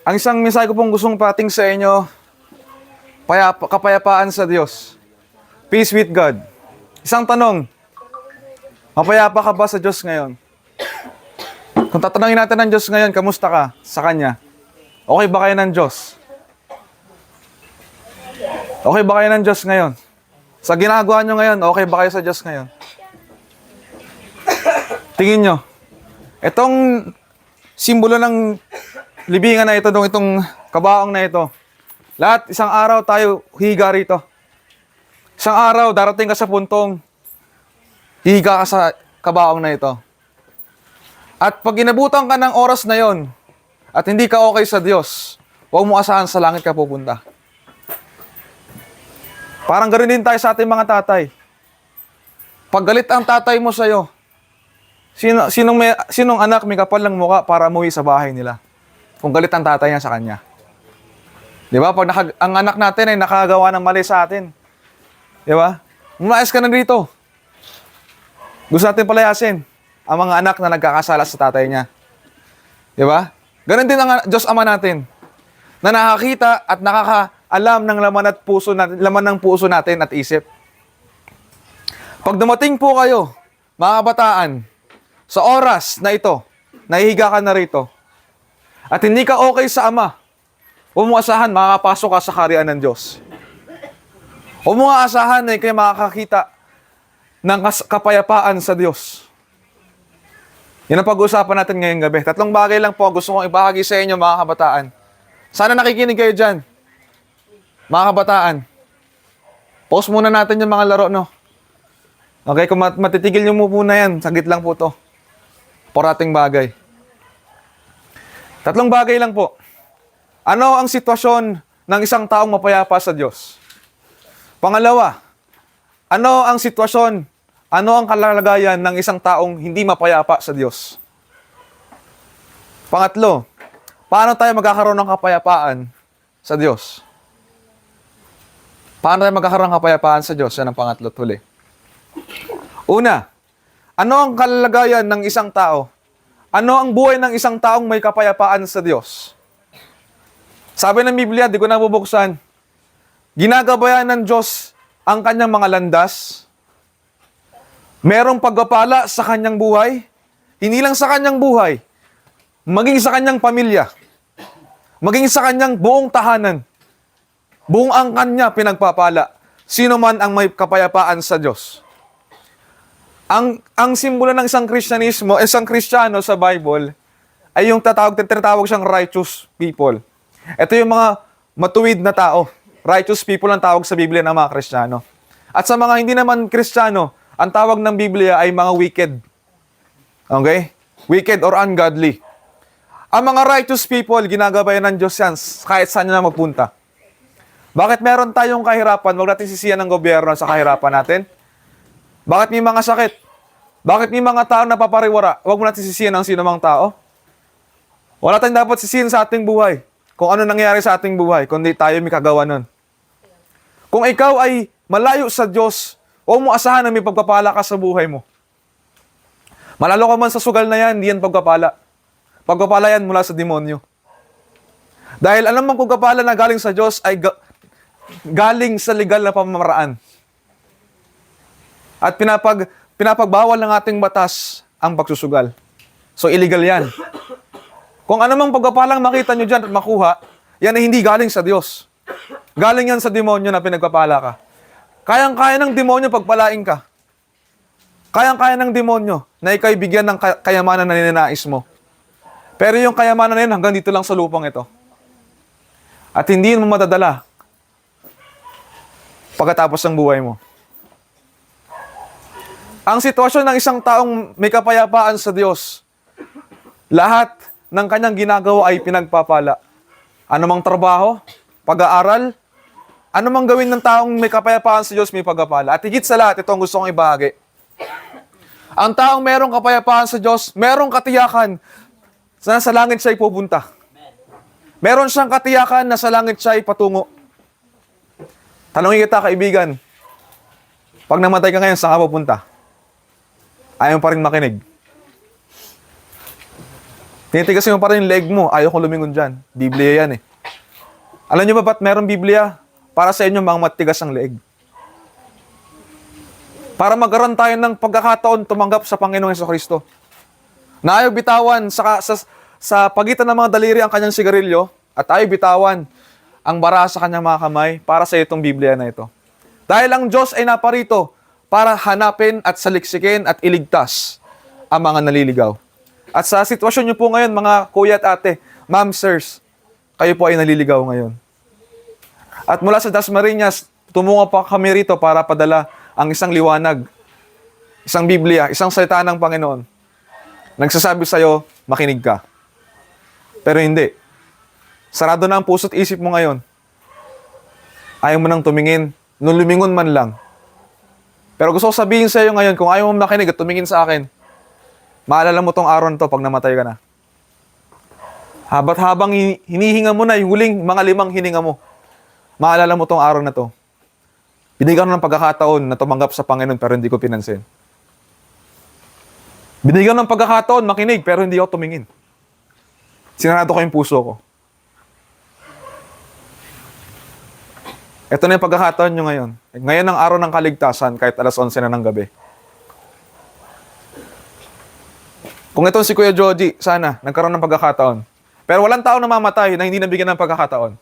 Ang isang mensahe ko pong gustong pating sa inyo, kapayapaan sa Diyos. Peace with God. Isang tanong, mapayapa ka ba sa Diyos ngayon? Kung tatanungin natin ng Diyos ngayon, kamusta ka sa Kanya? Okay ba kayo ng Diyos? Okay ba kayo ng Diyos ngayon? Sa ginagawa nyo ngayon, okay ba kayo sa Diyos ngayon? Tingin nyo, itong simbolo ng libingan na ito, itong kabaong na ito, lahat, isang araw tayo higa rito. Isang araw, darating ka sa puntong, higa ka sa kabaong na ito. At pag inabutan ka ng oras na yon, at hindi ka okay sa Diyos, huwag mo asahan sa langit ka pupunta. Parang ganoon din tayo sa ating mga tatay. Pag galit ang tatay mo sa'yo, sinong anak may kapal ng mukha para umuwi sa bahay nila? Kung galit ang tatay niya sa kanya. Di ba? Pag ang anak natin ay nakagawa ng mali sa atin. Di ba? Umayos ka na dito. Gusto natin palayasin ang mga anak na nagkakasala sa tatay niya. Di ba? Ganon din ang Diyos Ama natin. Na nakakita at nakakaalam ng laman ng puso natin at isip. Pag dumating po kayo, mga kabataan, sa oras na ito, nahihiga ka na rito, at hindi ka okay sa Ama, huwag mo asahan, makakapasok ka sa kaharian ng Diyos. Huwag mo asahan na kayo makakakita ng kapayapaan sa Diyos. Yan ang pag-uusapan natin ngayong gabi. 3 bagay lang po ang gusto kong ibahagi sa inyo, mga kabataan. Sana nakikinig kayo dyan. Mga kabataan, pause muna natin yung mga laro, no? Okay, kung matitigil nyo muna yan, saglit lang po to. Porating bagay. 3 bagay lang po. Ano ang sitwasyon ng isang taong mapayapa sa Diyos? Pangalawa, ano ang sitwasyon, ano ang kalalagayan ng isang taong hindi mapayapa sa Diyos? Pangatlo, paano tayo magkakaroon ng kapayapaan sa Diyos? Paano tayo magkakaroon ng kapayapaan sa Diyos? Yan ang pangatlo at huli. Una, ano ang kalalagayan ng isang tao? Ano ang buhay ng isang taong may kapayapaan sa Diyos? Sabi ng Biblia, di ko nabubuksan, ginagabayan ng Diyos ang kanyang mga landas. Merong pagpapala sa kanyang buhay. Hindi lang sa kanyang buhay, maging sa kanyang pamilya. Maging sa kanyang buong tahanan. Buong angkan niya pinagpapala. Sino man ang may kapayapaan sa Diyos. Ang simbolo ng isang Kristyanismo, isang Kristiyano sa Bible, ay yung tinatawag siyang righteous people. Ito yung mga matuwid na tao. Righteous people ang tawag sa Biblia ng mga Kristiyano. At sa mga hindi naman Kristiyano, ang tawag ng Biblia ay mga wicked. Okay? Wicked or ungodly. Ang mga righteous people, ginagabayan ng Diyos yan kahit saan na magpunta. Bakit meron tayong kahirapan? Huwag natin sisiyan ng gobyerno sa kahirapan natin. Bakit may mga sakit? Bakit may mga tao na papariwara? Huwag mo natin sisiyan ng sino mang tao. Wala tayong dapat sisiyan sa ating buhay. Kung ano nangyayari sa ating buhay, kundi tayo may kagawa nun. Kung ikaw ay malayo sa Diyos, huwag mo asahan na may pagpapala ka sa buhay mo. Malalo ka man sa sugal na yan, hindi yan pagpapala. Pagpapala yan mula sa demonyo. Dahil alam mong pagpapala na galing sa Diyos ay galing sa legal na pamamaraan. At pinapagbawal ng ating batas ang pagsusugal. So, illegal yan. Kung anumang pagpapalang makita nyo dyan at makuha, yan ay hindi galing sa Diyos. Galing yan sa demonyo na pinagpapala ka. Kayang-kaya ng demonyo pagpalain ka. Kayang-kaya ng demonyo na ikaw'y bigyan ng kayamanan na ninanais mo. Pero yung kayamanan na yun hanggang dito lang sa lupang ito. At hindi mo madadala pagkatapos ng buhay mo. Ang sitwasyon ng isang taong may kapayapaan sa Diyos, lahat ng kanyang ginagawa ay pinagpapala. Anumang trabaho, pag-aaral, anumang gawin ng taong may kapayapaan sa Diyos, may pagpapala. At higit sa lahat, ito ang gusto kong ibahagi. Ang taong merong kapayapaan sa Diyos, merong katiyakan na sa langit siya'y pupunta. Meron siyang katiyakan na sa langit siya'y patungo. Tanungin kita, kaibigan, pag namatay ka ngayon, saan ka pupunta? Ayaw pa rin makinig. Tinitigasin mo pa rin yung leg mo. Ayaw ko lumingon dyan. Biblia yan eh. Alam niyo ba ba't meron Biblia? Para sa inyo mga matigas ang leeg. Para magkaroon tayo ng pagkakataon tumanggap sa Panginoong Jesucristo. Na ayaw bitawan sa pagitan ng mga daliri ang kanyang sigarilyo at ayaw bitawan ang bara sa kanyang mga kamay para sa itong Biblia na ito. Dahil ang Diyos ay naparito para hanapin at saliksikin at iligtas ang mga naliligaw. At sa sitwasyon niyo po ngayon, mga kuya at ate, ma'am, sirs, kayo po ay naliligaw ngayon. At mula sa Dasmariñas, tumungo pa kami rito para padala ang isang liwanag, isang Biblia, isang salita ng Panginoon. Nagsasabi sa'yo, makinig ka. Pero hindi. Sarado na ang puso't isip mo ngayon. Ayaw mo nang tumingin, nung lumingon man lang. Pero gusto ko sabihin sa iyo ngayon, kung ayaw mo makinig at tumingin sa akin, maalala mo tong araw na to pag namatay ka na. Habang hinihinga mo na, yung huling mga 5 hininga mo, maalala mo tong araw na to. Binigyan ko ng pagkakataon na tumanggap sa Panginoon pero hindi ko pinansin. Binigyan ng pagkakataon makinig pero hindi ako tumingin. Sinarado ko yung puso ko. Ito na yung pagkakataon nyo ngayon. Ngayon ang araw ng kaligtasan kahit alas 11 na ng gabi. Kung ito si Kuya Joji, sana nagkaroon ng pagkakataon. Pero walang tao na mamatay na hindi nabigyan ng pagkakataon.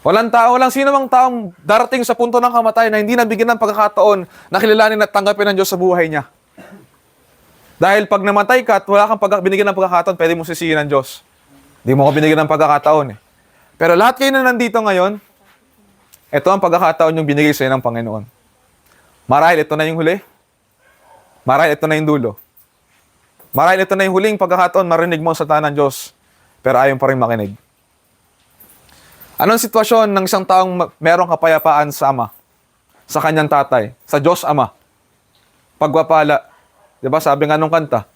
Walang sino mang taong darating sa punto ng kamatay na hindi nabigyan ng pagkakataon na kilalanin at tanggapin ng Diyos sa buhay niya. Dahil pag namatay ka at wala kang binigyan ng pagkakataon, pwede mo sisihin ng Diyos. Hindi mo ko binigyan ng pagkakataon eh. Pero lahat kayo na nandito ngayon, ito ang pagkakataon yung binigay sa iyo ng Panginoon. Marahil ito na yung huli. Marahil ito na yung dulo. Marahil ito na yung huling pagkakataon, marinig mo ang salita ng Diyos, pero ayaw pa rin makinig. Anong sitwasyon ng isang taong merong kapayapaan sa Ama? Sa kanyang tatay? Sa Diyos Ama? Pagpapala. Diba sabi nga nung kanta,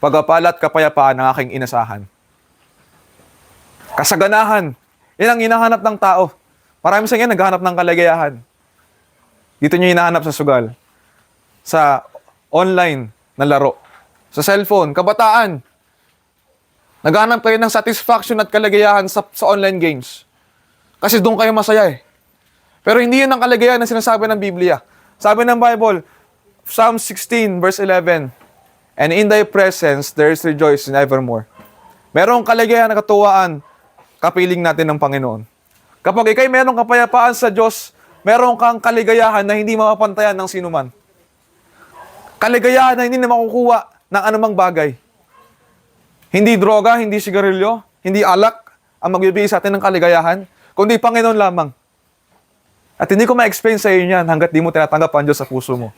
pagpapala at kapayapaan ang aking inasahan. Kasaganahan. Yan ang hinahanap ng tao. Marami sa inyo naghahanap ng kaligayahan. Dito nyo hinahanap sa sugal. Sa online na laro. Sa cellphone, kabataan. Naghahanap kayo ng satisfaction at kaligayahan sa online games. Kasi doon kayo masaya eh. Pero hindi yun ang kaligayahan na sinasabi ng Biblia. Sabi ng Bible, Psalm 16 verse 11, and in thy presence there is rejoicing evermore. Merong kaligayahan na katuwaan, kapiling natin ng Panginoon. Kapag ikay merong kapayapaan sa Diyos, meron kang kaligayahan na hindi mapapantayan ng sinuman. Kaligayahan na hindi na makukuha ng anumang bagay. Hindi droga, hindi sigarilyo, hindi alak ang magbibigay sa atin ng kaligayahan, kundi Panginoon lamang. At hindi ko ma-explain sa iyo yan hanggat di mo tinatanggap ang Diyos sa puso mo.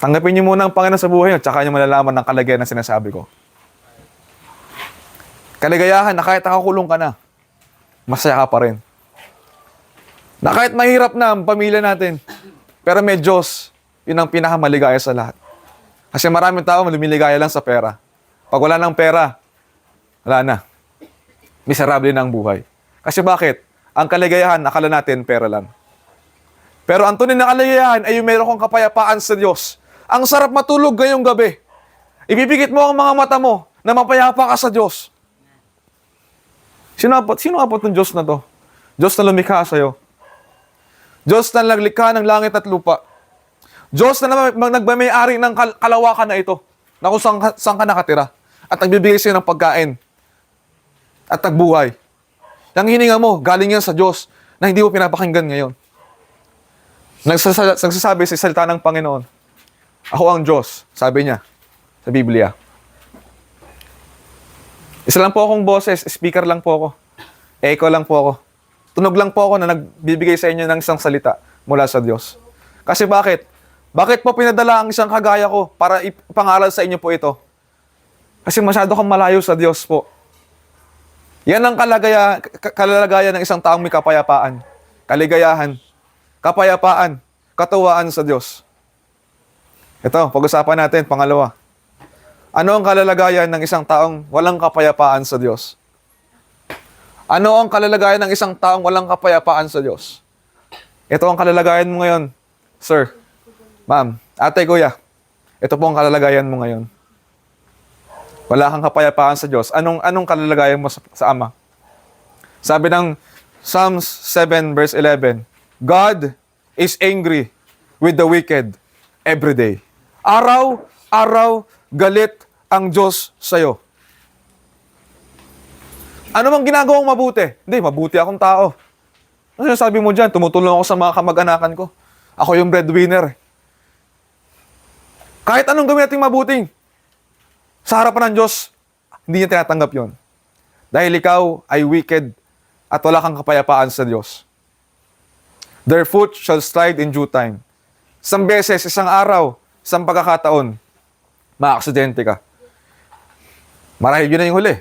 Tanggapin niyo muna ang Panginoon sa buhay niyo, tsaka niyo malalaman ng kaligayahan na sinasabi ko. Kaligayahan na kahit nakakulong ka na, masaya ka pa rin. Na kahit mahirap na ang pamilya natin, pero may Diyos, yun ang pinakamaligaya sa lahat. Kasi maraming tao lumiligaya lang sa pera. Pag wala ng pera, wala na. Miserable na ang buhay. Kasi bakit? Ang kaligayahan, akala natin pera lang. Pero ang tunay na kaligayahan ay yung meron kong kapayapaan sa Diyos. Ang sarap matulog ngayong gabi. Ipipikit mo ang mga mata mo na mapayapa ka sa Diyos. Sino abot ng Diyos na to? Diyos na lumikha sa'yo. Diyos na naglikha ng langit at lupa. Diyos na nagmamayari ng kalawakan na ito, na kung saan ka nakatira, at nagbibigay sa'yo ng pagkain, at nagbuhay. Yung hininga mo, galing yan sa Diyos, na hindi mo pinapakinggan ngayon. Nagsasabi sa salita ng Panginoon, ako ang Diyos, sabi niya, sa Biblia. Isa lang po akong boses, speaker lang po ako. Echo lang po ako. Tunog lang po ako na nagbibigay sa inyo ng isang salita mula sa Diyos. Kasi bakit? Bakit po pinadala ang isang kagaya ko para ipangaral sa inyo po ito? Kasi masyado kang malayo sa Diyos po. Yan ang kalalagayan ng isang taong may kapayapaan. Kaligayahan, kapayapaan, katuwaan sa Diyos. Ito, pag-usapan natin, pangalawa. Ano ang kalalagayan ng isang taong walang kapayapaan sa Diyos? Ano ang kalalagayan ng isang taong walang kapayapaan sa Diyos? Ito ang kalalagayan mo ngayon, sir. Ma'am, ate, kuya, ito po ang kalalagayan mo ngayon. wala kang kapayapaan sa Diyos, anong kalalagayan mo sa Ama? Sabi ng Psalms 7 verse 11, God is angry with the wicked every day. Araw-araw galit ang Diyos sa'yo. Ano bang ginagawang mabuti? Hindi, mabuti akong tao. Ano sabi mo dyan? Tumutulong ako sa mga kamag-anakan ko. Ako yung breadwinner. Kahit anong gawin natin mabuting, sa harapan ng Diyos, hindi niya tinatanggap yon. Dahil ikaw ay wicked at wala kang kapayapaan sa Diyos. Their foot shall slide in due time. Isang beses, isang araw, isang pagkakataon, maaksidente ka. Marahil yun na yung huli.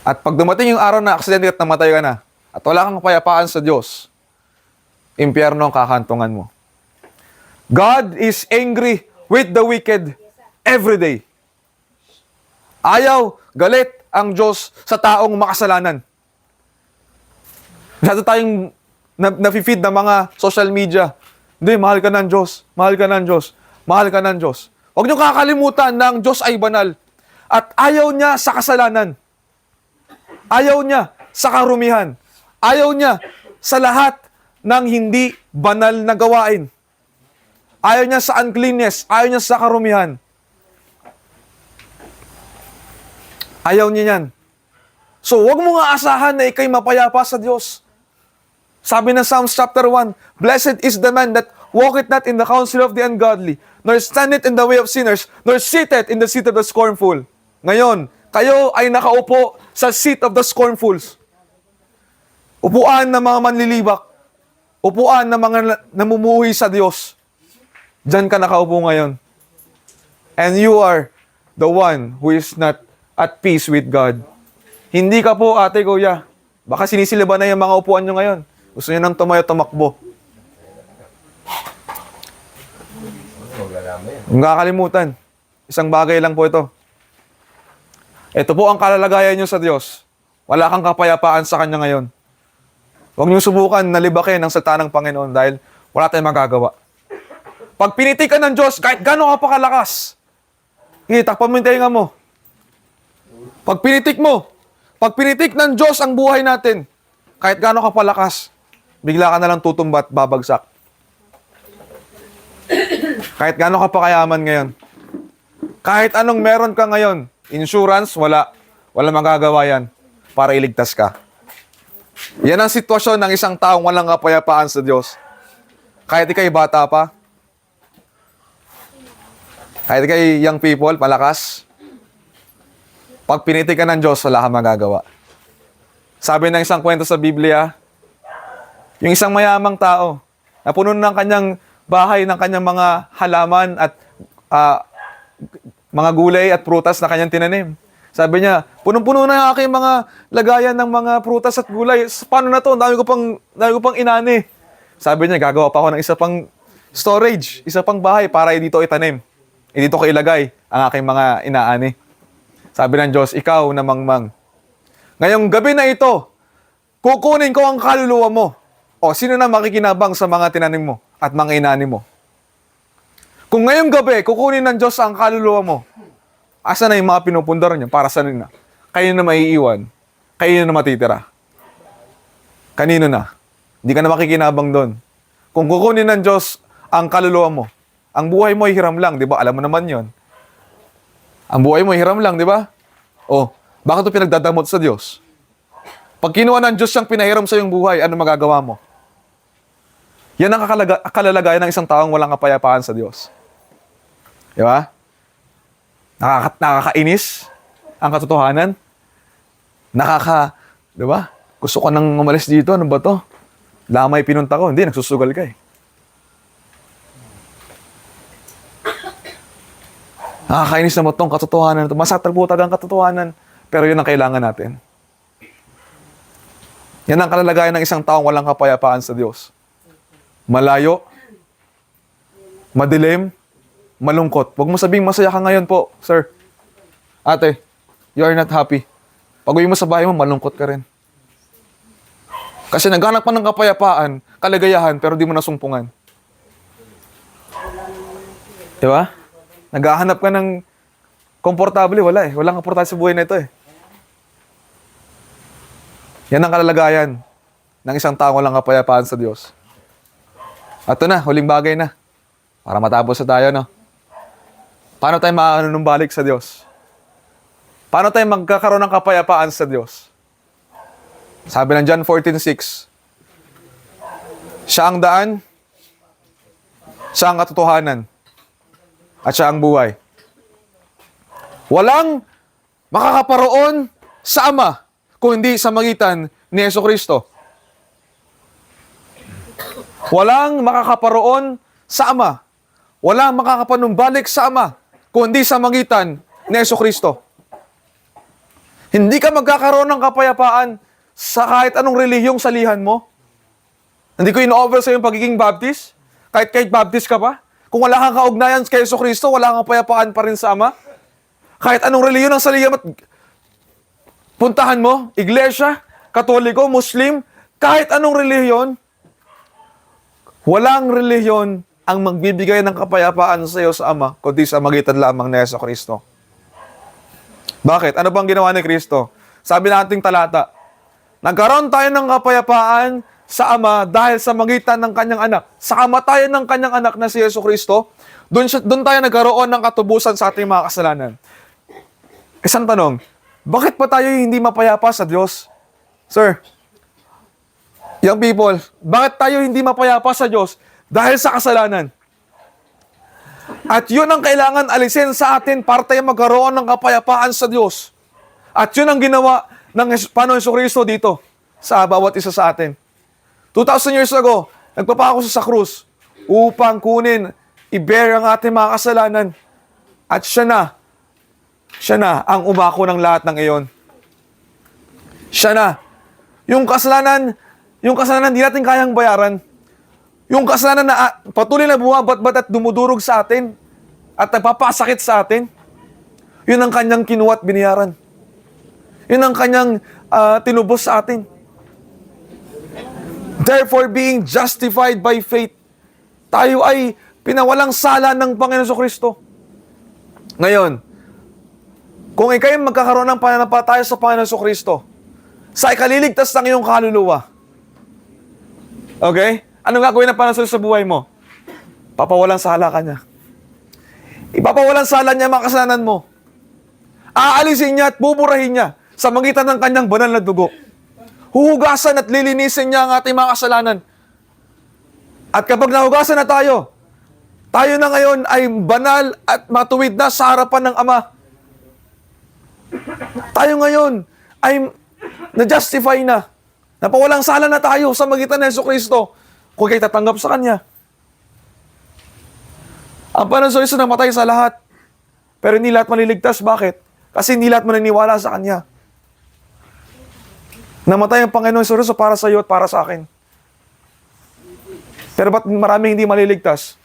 At pag dumating yung araw na aksidente at namatay ka na, at wala kang kapayapaan sa Diyos, impyerno ang kakantungan mo. God is angry with the wicked every day. Ayaw, galit ang Diyos sa taong makasalanan. Masyado tayong nafe-feed ng mga social media. Hindi, mahal ka ng Diyos, mahal ka ng Diyos, mahal ka ng Diyos. Huwag niyo kakalimutan na ang Diyos ay banal. At ayaw niya sa kasalanan. Ayaw niya sa karumihan. Ayaw niya sa lahat ng hindi banal na gawain. Ayaw niya sa uncleanness. Ayaw niya sa karumihan. Ayaw niya yan. So, huwag mo nga asahan na ikay mapayapa sa Diyos. Sabi ng Psalms chapter 1, Blessed is the man that walketh not in the counsel of the ungodly, nor standeth in the way of sinners, nor sitteth in the seat of the scornful. Ngayon, kayo ay nakaupo sa seat of the scornfuls. Upuan ng mga manlilibak. Upuan ng mga namumuhi sa Diyos. Diyan ka nakaupo ngayon. And you are the one who is not at peace with God. Hindi ka po, ate, kuya. Baka sinisiliban na yung mga upuan nyo ngayon. Gusto nyo nang tumayo, tumakbo. Huwag kakalimutan. Isang bagay lang po ito. Ito po ang kalalagayan nyo sa Diyos. Wala kang kapayapaan sa Kanya ngayon. Huwag nyo subukan na libakin ang salita ng Panginoon dahil wala tayong magagawa. Pag pinitik ka ng Diyos, kahit gano'n ka pa kalakas, takpan mo yung tenga mo. Pag pinitik ng Diyos ang buhay natin, kahit gano'n ka palakas, bigla ka na lang tutumba at babagsak. Kahit gano'n ka pa kayaman ngayon. Kahit anong meron ka ngayon, insurance, wala magagawa yan para iligtas ka. Yan ang sitwasyon ng isang taong walang kapayapaan sa Diyos. Kahit ikay bata pa, kahit ikay young people, palakas, pag pinitik ka ng Diyos, wala kang magagawa. Sabi ng isang kwento sa Biblia, yung isang mayamang tao, na puno ng kanyang bahay, ng kanyang mga halaman at mga gulay at prutas na kanyang tinanim. Sabi niya, punong-puno na yung aking mga lagayan ng mga prutas at gulay. Paano na to? Dami ko pang inani. Sabi niya, gagawa pa ako ng isa pang storage, isa pang bahay para dito itanim. Dito ko ilagay ang aking mga inaani. Sabi ng Diyos, ikaw na mangmang. Ngayong gabi na ito, kukunin ko ang kaluluwa mo. O, sino na makikinabang sa mga tinanim mo at mga inani mo? Kung ngayong gabi, kukunin ng Diyos ang kaluluwa mo, asa na yung mga pinupundar niya? Para saan na? Kayo na maiiwan. Kayo na matitira. Kanino na? Hindi ka na makikinabang doon. Kung kukunin ng Diyos ang kaluluwa mo, ang buhay mo ay hiram lang, di ba? Alam mo naman yon. Ang buhay mo ay hiram lang, di ba? O, bakit ito pinagdadamot sa Diyos? Pag kinuha ng Diyos siyang pinahiram sa iyong buhay, ano magagawa mo? Yan ang kalalagayan ng isang taong walang kapayapaan sa Diyos. Di ba? Nakakainis ang katotohanan. Di ba? Gusto ko nang umalis dito, ano ba to? Lamay pinunta ko, hindi, nagsusugal ka eh. Nakakainis naman itong katotohanan. Masatagputag ang katotohanan, pero yun ang kailangan natin. Yan ang kalalagayan ng isang taong walang kapayapaan sa Diyos. Malayo, madilim, malungkot. Huwag mo sabihing masaya ka ngayon po, sir. Ate, you are not happy. Pag uwi mo sa bahay mo, malungkot ka rin. Kasi naghanap pa ng kapayapaan, kaligayahan, pero di mo nasumpungan. Di ba? Naghahanap ka ng Komportable, wala eh. Walang komportable sa buhay na ito eh. Yan ang kalalagayan ng isang taong walang kapayapaan sa Diyos. At ito na, huling bagay na. Para matapos na tayo, no? Paano tayo makanunumbalik sa Diyos? Paano tayo magkakaroon ng kapayapaan sa Diyos? Sabi ng John 14:6, siya ang daan, siya ang katotohanan, at siya ang buhay. Walang makakaparoon sa Ama kung hindi sa magitan ni Jesucristo. Walang makakaparoon sa Ama. Walang makakapanumbalik sa Ama kung hindi sa magitan ni Jesucristo. Hindi ka magkakaroon ng kapayapaan sa kahit anong relihiyong salihan mo. Hindi ko ino-over sa yung pagiging Baptist. Kahit Baptist ka pa. Kung wala kang kaugnayan kay Jesucristo, wala kang kapayapaan pa rin sa Ama. Kahit anong relihiyon ng salihan mo, puntahan mo, iglesia, katoliko, muslim, kahit anong relihiyon, walang relihiyon ang magbibigay ng kapayapaan sa iyo sa Ama, kundi sa magitan lamang ni Jesucristo. Bakit? Ano bang ginawa ni Kristo? Sabi nating talata, nagkaroon tayo ng kapayapaan sa Ama dahil sa magitan ng kanyang anak. Sa kamatayan ng kanyang anak na si Jesucristo, doon tayo nagkaroon ng katubusan sa ating mga kasalanan. Isang tanong, bakit pa tayo hindi mapayapa sa Diyos? Sir, young people, bakit tayo hindi mapayapa sa Diyos? Dahil sa kasalanan. At yun ang kailangan alisin sa atin para tayo magkaroon ng kapayapaan sa Diyos. At yun ang ginawa ng Panginoon Jesucristo dito sa bawat isa sa atin. 2,000 years ago, nagpapako sa krus upang kunin, i-bear ang ating mga kasalanan. At siya na ang umako ng lahat ng iyon. Siya na. Yung kasalanan hindi natin kayang bayaran. Yung kasalanan na patuloy na bumabat-bat at dumudurog sa atin at nagpapasakit sa atin, yun ang kanyang kinuha at biniyaran. Yun ang kanyang tinubos sa atin. Therefore, being justified by faith, tayo ay pinawalang sala ng Panginoon Jesucristo. Ngayon, kung ikay magkakaroon ng pananampalataya sa Panginoon Jesucristo, sa ikaliligtas ng iyong kaluluwa, okay? Anong gagawin ng Panginoon sa buhay mo? Papawalang sala ka niya. Ipapawalang sala niya mga kasalanan mo. Aalisin niya at buburahin niya sa magitan ng kanyang banal na dugo. Huhugasan at lilinisin niya ang ating mga kasalanan. At kapag nahugasan na tayo na ngayon ay banal at matuwid na sa harapan ng Ama. Tayo ngayon ay na-justify na. Napawalang sala na tayo sa magitan ng Jesucristo kung kayo tatanggap sa Kanya. Ang Panginoon Jesucristo namatay sa lahat. Pero hindi lahat maliligtas. Bakit? Kasi hindi lahat maniniwala sa Kanya. Namatay ang Panginoon Jesucristo para sa iyo at para sa akin. Pero ba't maraming hindi maliligtas?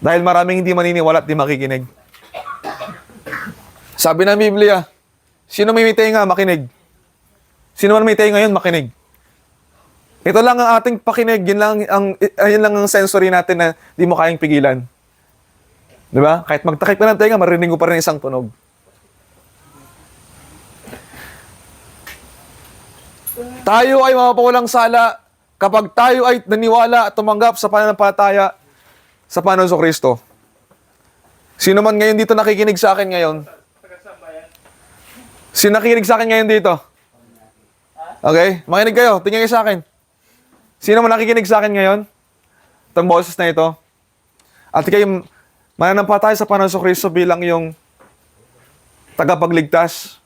Dahil maraming hindi maniniwala at di makikinig. Sabi ng Biblia, sino may tenga, makinig. Sino man may tenga ngayon, makinig. Ito lang ang ating pakinig, yun lang ang sensory natin na di mo kayang pigilan. Di ba? Kahit magtakip ka ng tenga, marinig ko pa rin isang tunog. Tayo ay mapapawalang sala kapag tayo ay naniwala at tumanggap sa pananampalataya sa Panginoon Jesucristo. Sino man ngayon dito nakikinig sa akin ngayon? Sino nakikinig sa akin ngayon dito? Okay? Makinig kayo. Tingnan kayo sa akin. Sino man nakikinig sa akin ngayon? Itong boses na ito. At kayo mananampalataya sa Panginoon Jesucristo bilang yung tagapagligtas.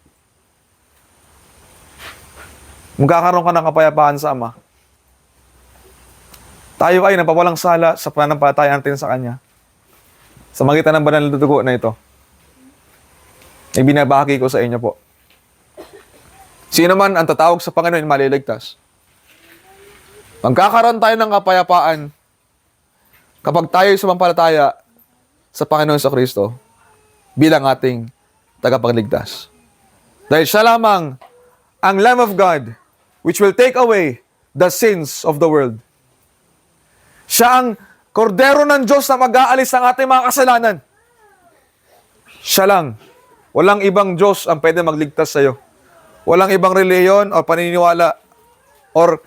Magkakaroon ka ng kapayapaan sa Ama. Tayo ay napawalang sala sa pananampalataya natin sa Kanya. Sa magitan ng banal na dugo na ito. Ibinabahagi ko sa inyo po. Sino man ang tatawag sa Panginoon maliligtas. Magkakaroon tayo ng kapayapaan kapag tayo ay sumampalataya sa Panginoon sa Kristo bilang ating tagapagligtas. Dahil siya lamang ang Lamb of God which will take away the sins of the world. Siya ang kordero ng Diyos na mag-aalis ng ating mga kasalanan. Siya lang. Walang ibang Diyos ang pwede magligtas sa'yo. Walang ibang reliyon o paniniwala or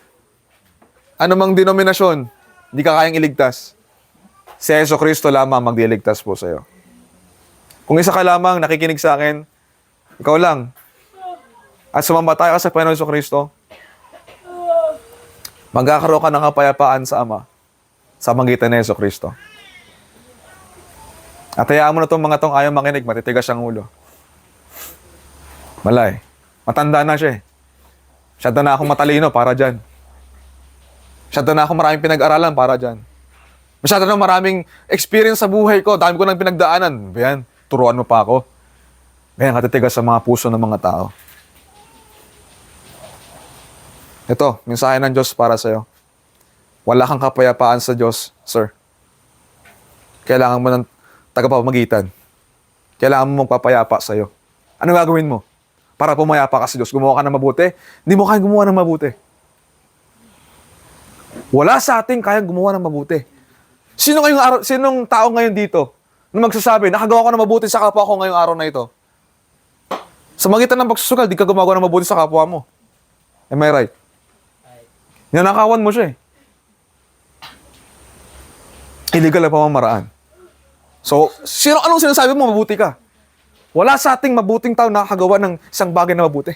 anumang denominasyon, hindi ka kayang iligtas. Si Jesucristo lamang magliligtas po sa'yo. Kung isa ka lamang nakikinig sa akin, ikaw lang, at sumamatay ka sa Panginoon Jesucristo, magkakaroon ka ng kapayapaan sa Ama sa magitan ni Jesucristo. At hayaan mo na itong mga tong ayaw makinig, matitigas ang ulo. Malay. Matanda na siya eh. Masyado na akong matalino para dyan. Masyado na akong maraming pinag-aralan para dyan. Masyado na maraming experience sa buhay ko. Dami ko nang pinagdaanan. Bayan, turuan mo pa ako. Bayan, katitigas sa mga puso ng mga tao. Ito, mensahe ng Diyos para sa'yo. Wala kang kapayapaan sa Diyos, sir. Kailangan mo ng tagapamagitan. Kailangan mo magpapayapa sa'yo. Ano gagawin mo? Para pumayapa ka sa Diyos. Gumawa ka ng mabuti? Hindi mo kayang gumawa ng mabuti. Wala sa ating kayang gumawa ng mabuti. Sinong tao ngayon dito na magsasabi, nakagawa ko ng mabuti sa kapwa ko ngayong araw na ito? Sa magitan ng pagsusugal, di ka gumagawa ng mabuti sa kapwa mo. Am I right? Nanakawan mo siya eh. Illegal na pamamaraan. So, anong sinasabi mo mabuti ka? Wala sa ating mabuting tao nakakagawa ng isang bagay na mabuti.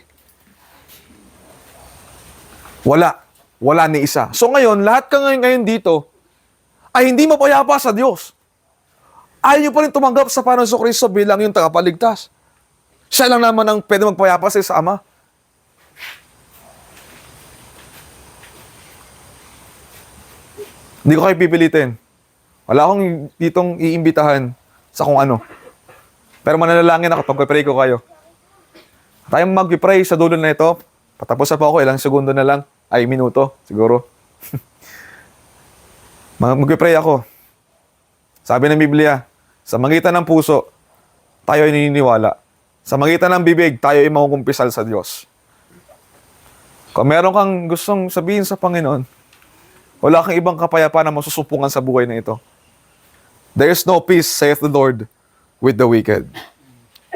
Wala. Wala ni isa. So ngayon, lahat ka ngayon dito ay hindi mapayapa sa Diyos. Ayaw nyo pa rin tumanggap sa Panginoon Jesucristo bilang yung tagapagligtas. Siya lang naman ang pwede magpayapa sa Ama. Hindi ko kayo pipilitin. Wala akong ditong iimbitahan sa kung ano. Pero mananalangin ako pag pray ko kayo. Tayong mag-pray sa dulo na ito. Patapos na po ako, ilang segundo na lang. Ay, minuto, siguro. Mag-pray ako. Sabi ng Biblia, sa magitan ng puso, tayo ay naniniwala. Sa magitan ng bibig, tayo ay makukumpisal sa Diyos. Kung meron kang gustong sabihin sa Panginoon, wala kang ibang kapayapaan na masusupungan sa buhay na ito. There is no peace, saith the Lord, with the wicked.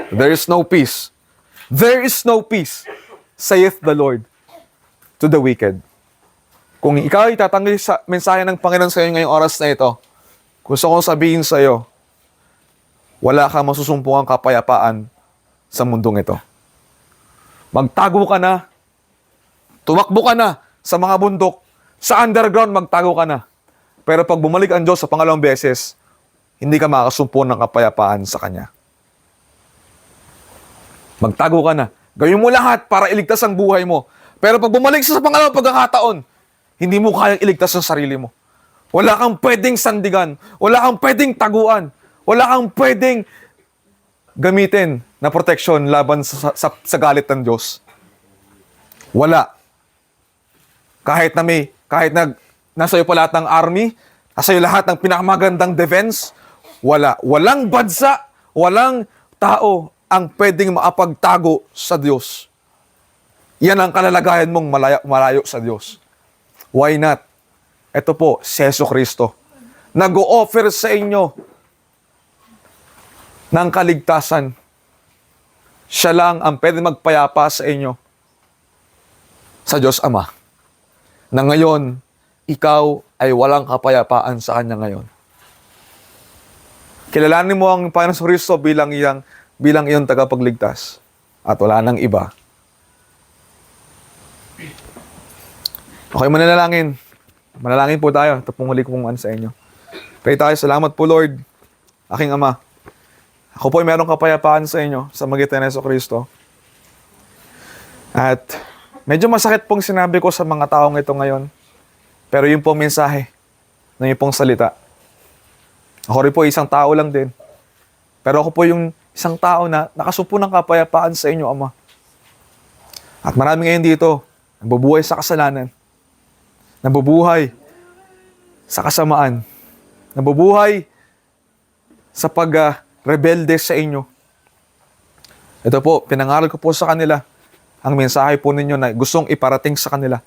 There is no peace. There is no peace, saith the Lord, to the wicked. Kung ikaw ay tatanggi sa mensahe ng Panginoon sa iyo ngayong oras na ito, gusto kong sabihin sa iyo, wala kang masusumpungang kapayapaan sa mundong ito. Magtago ka na, tumakbo ka na sa mga bundok, sa underground magtago ka na. Pero pag bumalik ang Diyos sa pangalawang beses, hindi ka makakasumpo ng kapayapaan sa Kanya. Magtago ka na. Gawin mo lahat para iligtas ang buhay mo. Pero pag bumalik sa pangalawang pagkakataon, hindi mo kayang iligtas ang sarili mo. Wala kang pwedeng sandigan. Wala kang pwedeng taguan. Wala kang pwedeng gamitin na proteksyon laban sa galit ng Diyos. Wala. Kahit na nasa iyo pa lahat ng army, nasa iyo lahat ng pinakamagandang defense, wala. Walang bansa, walang tao ang pwedeng maapagtago sa Diyos. Yan ang kalalagayan mong malayo sa Diyos. Why not? Ito po, si Jesucristo. Nag-o-offer sa inyo ng kaligtasan. Siya lang ang pwede magpayapa sa inyo sa Diyos Ama. Na ngayon, ikaw ay walang kapayapaan sa Kanya ngayon. Kilalanin mo ang Panginoon Jesucristo bilang iyong tagapagligtas. At wala nang iba. Okay, manalangin. Manalangin po tayo. Ito pong huli kong sa inyo. Pray tayo. Salamat po, Lord, aking Ama. Ako po ay merong kapayapaan sa inyo sa magitan ni Jesucristo. At medyo masakit pong sinabi ko sa mga taong ito ngayon. Pero yun po mensahe ng yun pong salita. Ako rin po isang tao lang din. Pero ako po yung isang tao na nakasumpo ng kapayapaan sa inyo, Ama. At marami ngayon dito, nabubuhay sa kasalanan. Nabubuhay sa kasamaan. Nabubuhay sa pag-rebelde sa inyo. Ito po, pinangaral ko po sa kanila ang mensahe po ninyo na gustong iparating sa kanila.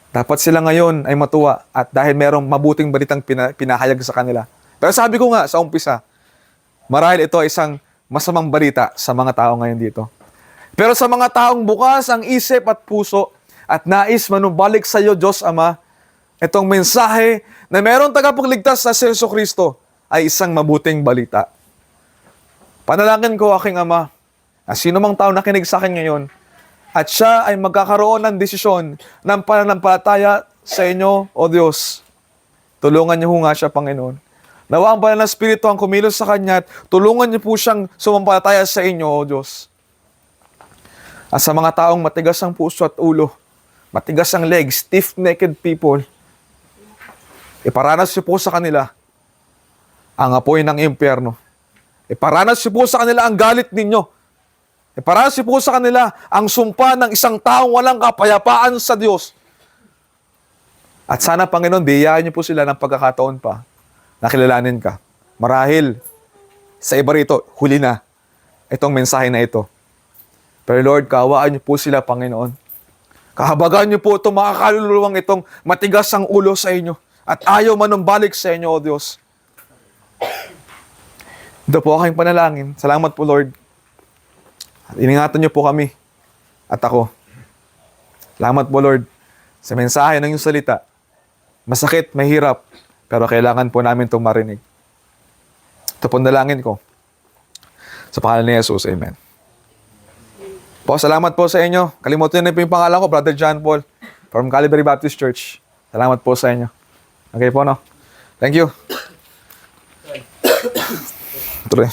Dapat sila ngayon ay matuwa at dahil merong mabuting balitang pinahayag sa kanila. Pero sabi ko nga sa umpisa, marahil ito ay isang masamang balita sa mga tao ngayon dito. Pero sa mga taong bukas ang isip at puso at nais manumbalik sa iyo, Diyos Ama, itong mensahe na mayroong tagapagligtas na si Jesucristo ay isang mabuting balita. Panalangin ko, aking Ama, na sino mang tao nakinig sa akin ngayon, at siya ay magkakaroon ng desisyon ng pananampalataya sa inyo, O Diyos. Tulungan niyo nga siya, Panginoon. Nawa ang banal na Espiritu ang kumilos sa kanya at tulungan niyo po siyang sumampalataya sa inyo, O Diyos. At sa mga taong matigas ang puso at ulo, matigas ang legs, stiff-necked people, iparanas niyo po sa kanila ang apoy ng impyerno. Iparanas niyo po sa kanila ang galit ninyo. Iparanas niyo po sa kanila ang sumpa ng isang taong walang kapayapaan sa Diyos. At sana, Panginoon, biyayaan niyo po sila ng pagkakataon pa na kilalanin ka. Marahil, sa iba rito, huli na itong mensahe na ito. Pero Lord, kaawaan niyo po sila, Panginoon. Kahabagan niyo po itong mga kaluluwang itong matigas ang ulo sa inyo at ayaw manumbalik sa inyo, O Diyos. Ito po aking panalangin. Salamat po, Lord. At iningatan niyo po kami at ako. Salamat po, Lord, sa mensahe ng iyong salita. Masakit, mahirap, pero kailangan po namin itong marinig. Ito po dalangin ko. Sa pangalan ni Jesus, Amen. Po, salamat po sa inyo. Kalimutan niyo po yung pangalan ko, Brother John Paul, from Calvary Baptist Church. Salamat po sa inyo. Okay po, no? Thank you. Ito rin.